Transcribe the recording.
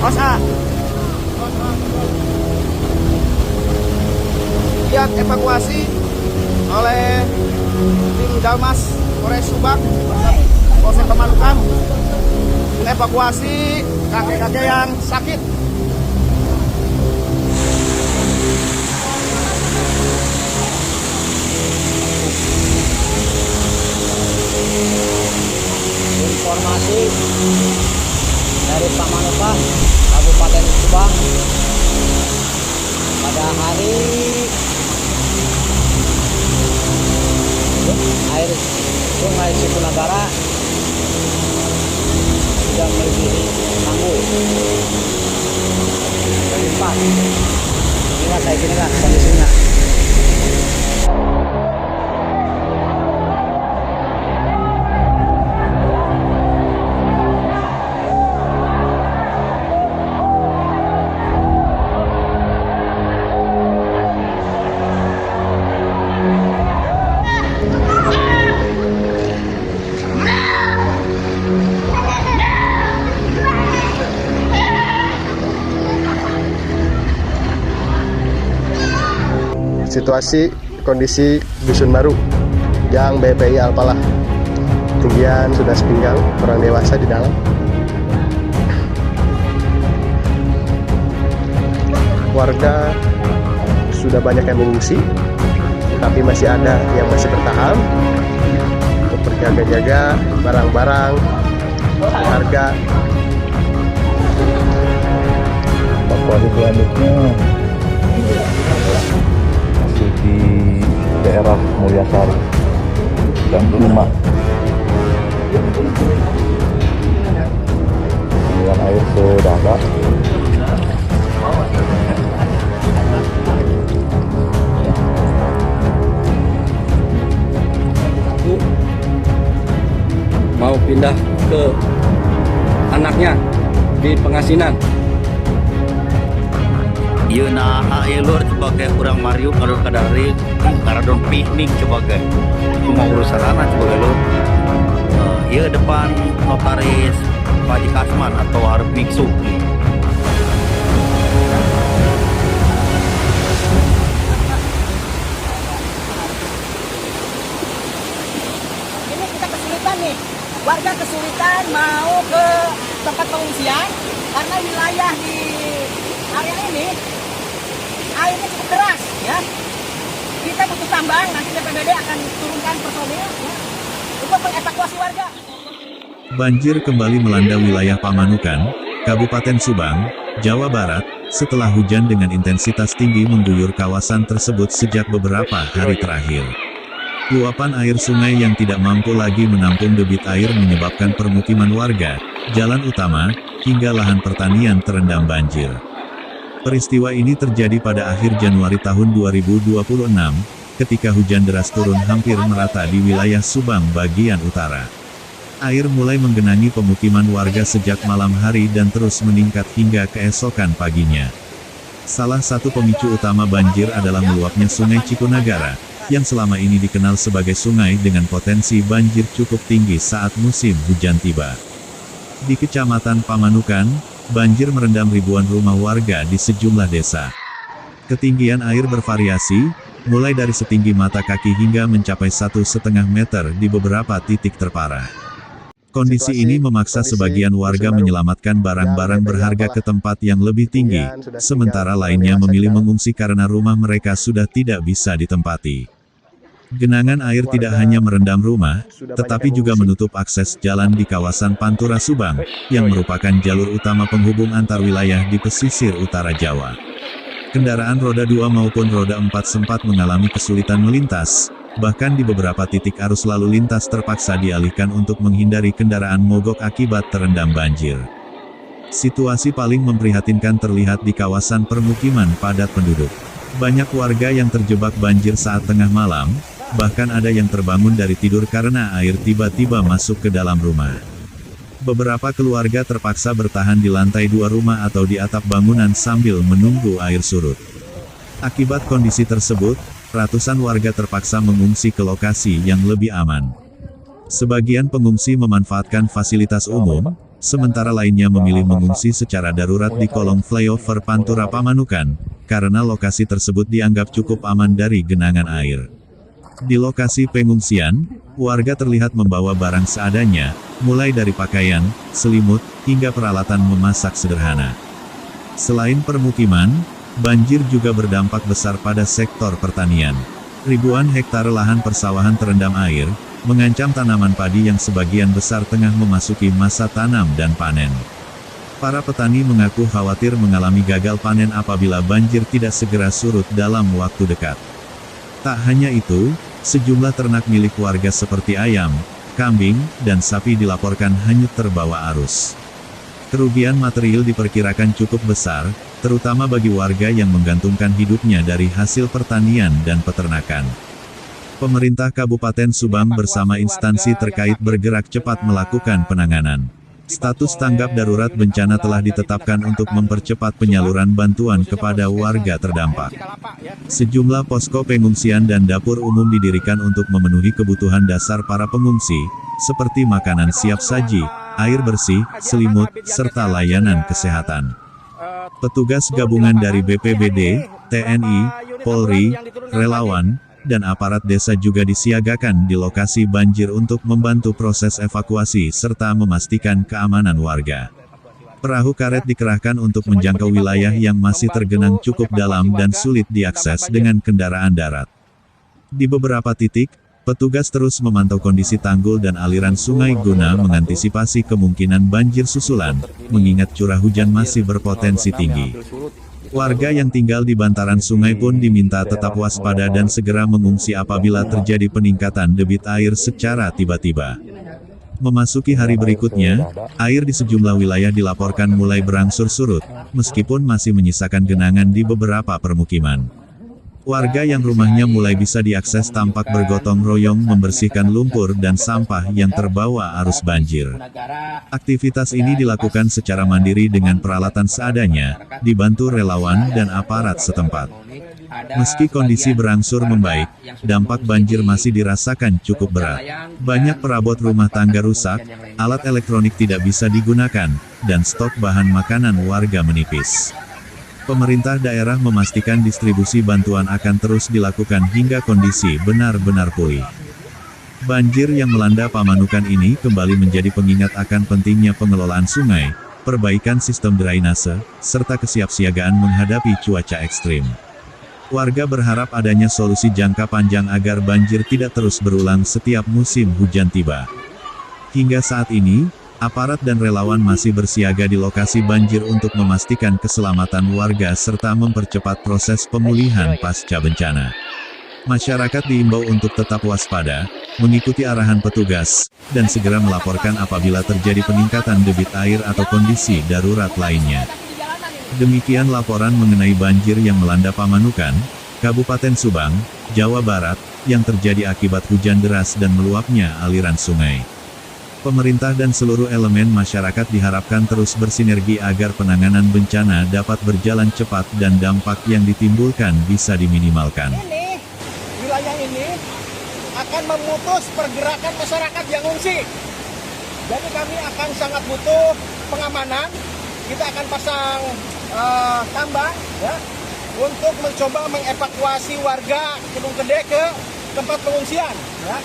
Osa. Lihat evakuasi oleh tim Dalmas Polres Subang, Polsek Pamanukan, mengevakuasi kakek-kakek yang sakit. Informasi dari Pamanukan, Kabupaten Subang, pada hari air Sungai Cikunagara sudah melebihi tanggul. Berlimpah. Inilah kayak gini lah kondisinya. Situasi kondisi dusun baru yang BPI Alpalah, ketinggian sudah sepinggang, orang dewasa di dalam. Warga sudah banyak yang mengungsi, tapi masih ada yang masih bertahan untuk berjaga-jaga barang-barang harga. Evakuasi selanjutnya masih di daerah Mulyasari dan 5. Dengan air sedada. Mau pindah ke anaknya di Pengasinan. Ieu na aelur sebagai urang Mario kalau kadari karadon piknik sebagai pengurusan anak sebagai lu. Ieu depan notaris Paji Kasman atau Harus Biksu. Ini kita kesulitan nih, warga kesulitan mau ke tempat pengungsian karena wilayah di area ini airnya cukup deras ya. Kita butuh tambang, nanti BPBD akan turunkan personil ya, untuk mengevakuasi warga. Banjir kembali melanda wilayah Pamanukan, Kabupaten Subang, Jawa Barat, setelah hujan dengan intensitas tinggi mengguyur kawasan tersebut sejak beberapa hari terakhir. Luapan air sungai yang tidak mampu lagi menampung debit air menyebabkan permukiman warga, jalan utama, hingga lahan pertanian terendam banjir. Peristiwa ini terjadi pada akhir Januari tahun 2026, ketika hujan deras turun hampir merata di wilayah Subang bagian utara. Air mulai menggenangi pemukiman warga sejak malam hari dan terus meningkat hingga keesokan paginya. Salah satu pemicu utama banjir adalah meluapnya Sungai Cikunagara, yang selama ini dikenal sebagai sungai dengan potensi banjir cukup tinggi saat musim hujan tiba. Di Kecamatan Pamanukan, banjir merendam ribuan rumah warga di sejumlah desa. Ketinggian air bervariasi, mulai dari setinggi mata kaki hingga mencapai 1,5 meter di beberapa titik terparah. Kondisi ini memaksa sebagian warga menyelamatkan barang-barang berharga ke tempat yang lebih tinggi, sementara lainnya memilih mengungsi karena rumah mereka sudah tidak bisa ditempati. Genangan air tidak hanya merendam rumah, tetapi juga menutup akses jalan di kawasan Pantura Subang, yang merupakan jalur utama penghubung antar wilayah di pesisir utara Jawa. Kendaraan roda 2 maupun roda 4 sempat mengalami kesulitan melintas, bahkan di beberapa titik arus lalu lintas terpaksa dialihkan untuk menghindari kendaraan mogok akibat terendam banjir. Situasi paling memprihatinkan terlihat di kawasan permukiman padat penduduk. Banyak warga yang terjebak banjir saat tengah malam, bahkan ada yang terbangun dari tidur karena air tiba-tiba masuk ke dalam rumah. Beberapa keluarga terpaksa bertahan di lantai 2 rumah atau di atap bangunan sambil menunggu air surut. Akibat kondisi tersebut, ratusan warga terpaksa mengungsi ke lokasi yang lebih aman. Sebagian pengungsi memanfaatkan fasilitas umum, sementara lainnya memilih mengungsi secara darurat di kolong flyover Pantura Pamanukan, karena lokasi tersebut dianggap cukup aman dari genangan air. Di lokasi pengungsian, warga terlihat membawa barang seadanya, mulai dari pakaian, selimut, hingga peralatan memasak sederhana. Selain permukiman, banjir juga berdampak besar pada sektor pertanian. Ribuan hektar lahan persawahan terendam air, mengancam tanaman padi yang sebagian besar tengah memasuki masa tanam dan panen. Para petani mengaku khawatir mengalami gagal panen apabila banjir tidak segera surut dalam waktu dekat. Tak hanya itu, sejumlah ternak milik warga seperti ayam, kambing, dan sapi dilaporkan hanyut terbawa arus. Kerugian material diperkirakan cukup besar, terutama bagi warga yang menggantungkan hidupnya dari hasil pertanian dan peternakan. Pemerintah Kabupaten Subang bersama instansi terkait bergerak cepat melakukan penanganan. Status tanggap darurat bencana telah ditetapkan untuk mempercepat penyaluran bantuan kepada warga terdampak. Sejumlah posko pengungsian dan dapur umum didirikan untuk memenuhi kebutuhan dasar para pengungsi, seperti makanan siap saji, air bersih, selimut, serta layanan kesehatan. Petugas gabungan dari BPBD, TNI, Polri, relawan, dan aparat desa juga disiagakan di lokasi banjir untuk membantu proses evakuasi serta memastikan keamanan warga. Perahu karet dikerahkan untuk menjangkau wilayah yang masih tergenang cukup dalam dan sulit diakses dengan kendaraan darat. Di beberapa titik, petugas terus memantau kondisi tanggul dan aliran sungai guna mengantisipasi kemungkinan banjir susulan, mengingat curah hujan masih berpotensi tinggi. Warga yang tinggal di bantaran sungai pun diminta tetap waspada dan segera mengungsi apabila terjadi peningkatan debit air secara tiba-tiba. Memasuki hari berikutnya, air di sejumlah wilayah dilaporkan mulai berangsur surut, meskipun masih menyisakan genangan di beberapa permukiman. Warga yang rumahnya mulai bisa diakses tampak bergotong royong membersihkan lumpur dan sampah yang terbawa arus banjir. Aktivitas ini dilakukan secara mandiri dengan peralatan seadanya, dibantu relawan dan aparat setempat. Meski kondisi berangsur membaik, dampak banjir masih dirasakan cukup berat. Banyak perabot rumah tangga rusak, alat elektronik tidak bisa digunakan, dan stok bahan makanan warga menipis. Pemerintah daerah memastikan distribusi bantuan akan terus dilakukan hingga kondisi benar-benar pulih. Banjir yang melanda Pamanukan ini kembali menjadi pengingat akan pentingnya pengelolaan sungai, perbaikan sistem drainase, serta kesiapsiagaan menghadapi cuaca ekstrim. Warga berharap adanya solusi jangka panjang agar banjir tidak terus berulang setiap musim hujan tiba. Hingga saat ini, aparat dan relawan masih bersiaga di lokasi banjir untuk memastikan keselamatan warga serta mempercepat proses pemulihan pasca bencana. Masyarakat diimbau untuk tetap waspada, mengikuti arahan petugas, dan segera melaporkan apabila terjadi peningkatan debit air atau kondisi darurat lainnya. Demikian laporan mengenai banjir yang melanda Pamanukan, Kabupaten Subang, Jawa Barat, yang terjadi akibat hujan deras dan meluapnya aliran sungai. Pemerintah dan seluruh elemen masyarakat diharapkan terus bersinergi agar penanganan bencana dapat berjalan cepat dan dampak yang ditimbulkan bisa diminimalkan. Wilayah ini akan memutus pergerakan masyarakat yang ngungsi. Jadi kami akan sangat butuh pengamanan. Kita akan pasang tambang ya, untuk mencoba mengevakuasi warga Kedung Gede ke tempat pengungsian. Ya.